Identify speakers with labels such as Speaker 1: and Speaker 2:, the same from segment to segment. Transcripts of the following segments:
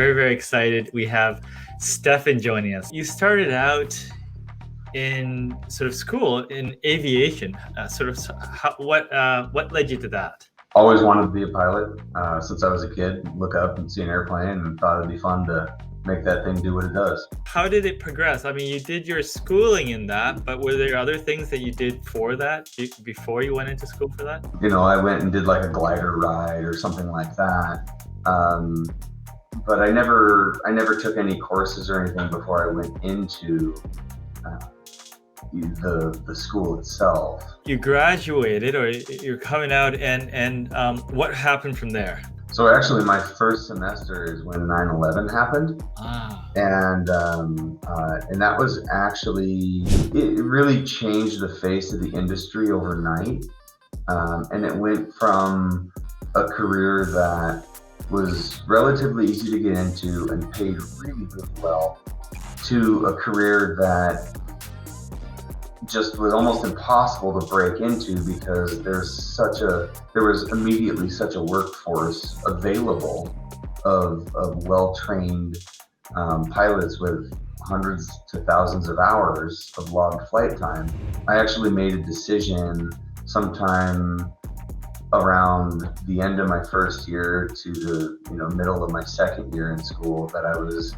Speaker 1: very, very excited. We have Stephan joining us. You started out in sort of school in aviation. What led you to that?
Speaker 2: Always wanted to be a pilot since I was a kid. Look up and see an airplane and thought it'd be fun to make that thing do what it does.
Speaker 1: How did it progress? I mean, you did your schooling in that, but were there other things that you did for that before you went into school for that?
Speaker 2: You know, I went and did like a glider ride or something like that. But I never took any courses or anything before I went into the school itself.
Speaker 1: You graduated, or you're coming out, and what happened from there?
Speaker 2: So actually, my first semester is when 9/11 happened, and that was actually, it really changed the face of the industry overnight, and it went from a career that was relatively easy to get into and paid really, really well, to a career that just was almost impossible to break into because there was immediately such a workforce available of well-trained pilots with hundreds to thousands of hours of logged flight time. I actually made a decision sometime around the end of my first year to the middle of my second year in school that I was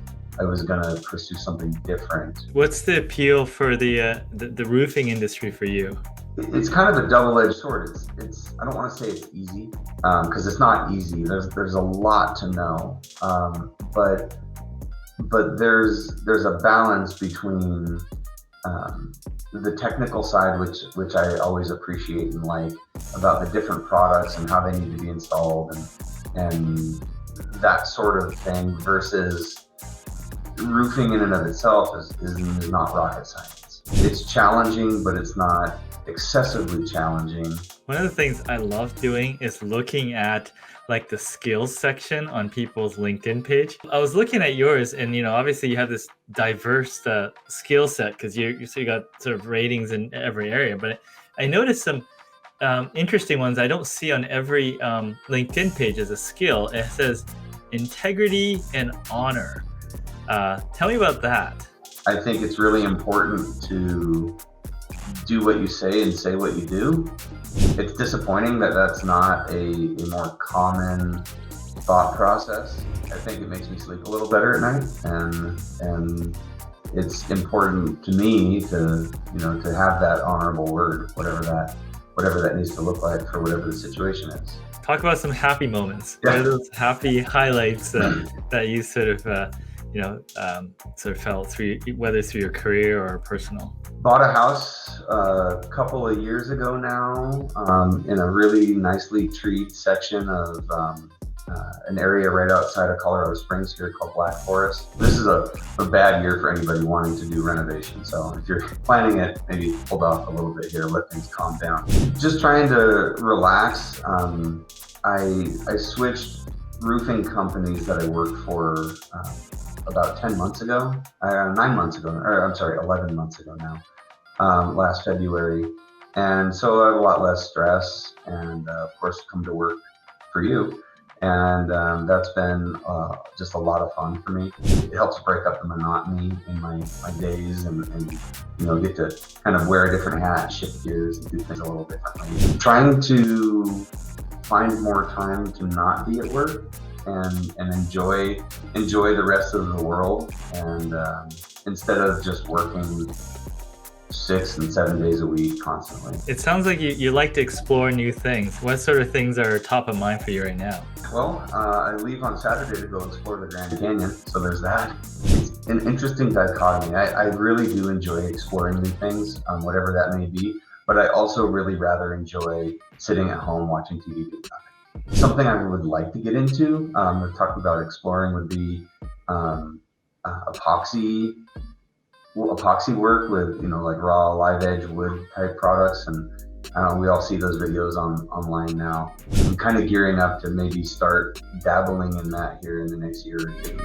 Speaker 2: going to pursue something different.
Speaker 1: What's the appeal for the roofing industry for you?
Speaker 2: It's kind of a double-edged sword. It's I don't want to say it's easy because it's not easy. There's a lot to know, but there's a balance between the technical side, which I always appreciate and like, about the different products and how they need to be installed and that sort of thing, versus roofing in and of itself is not rocket science. It's challenging, but it's not excessively challenging.
Speaker 1: One of the things I love doing is looking at like the skills section on people's LinkedIn page. I was looking at yours, and obviously you have this diverse skill set because you got sort of ratings in every area. But I noticed some interesting ones I don't see on every LinkedIn page as a skill. It says integrity and honor. Tell me about that.
Speaker 2: I think it's really important to do what you say and say what you do. It's disappointing that that's not a more common thought process. I think it makes me sleep a little better at night, and it's important to me to have that honorable word, whatever that needs to look like for whatever the situation is.
Speaker 1: Talk about some happy moments.
Speaker 2: Yeah.
Speaker 1: What are those happy highlights that you sort of felt through, whether through your career or personal?
Speaker 2: Bought a house a couple of years ago now, in a really nicely treed section of an area right outside of Colorado Springs here called Black Forest. This is a bad year for anybody wanting to do renovation. So if you're planning it, maybe hold off a little bit here, let things calm down. Just trying to relax. I switched roofing companies that I worked for about 10 months ago, 9 months ago, or I'm sorry, 11 months ago now, last February. And so I have a lot less stress and of course come to work for you. And that's been just a lot of fun for me. It helps break up the monotony in my days and get to kind of wear a different hat, shift gears, and do things a little differently. Trying to find more time to not be at work and enjoy the rest of the world, and instead of just working 6 and 7 days a week constantly.
Speaker 1: It sounds like you like to explore new things. What sort of things are top of mind for you right now?
Speaker 2: Well, I leave on Saturday to go explore the Grand Canyon, so there's that. It's an interesting dichotomy. I really do enjoy exploring new things, whatever that may be, but I also really rather enjoy sitting at home watching TV doing nothing. Something I would like to get into, we're talking about exploring, would be epoxy work with like raw live edge wood type products, and we all see those videos online now. I'm kind of gearing up to maybe start dabbling in that here in the next year or two.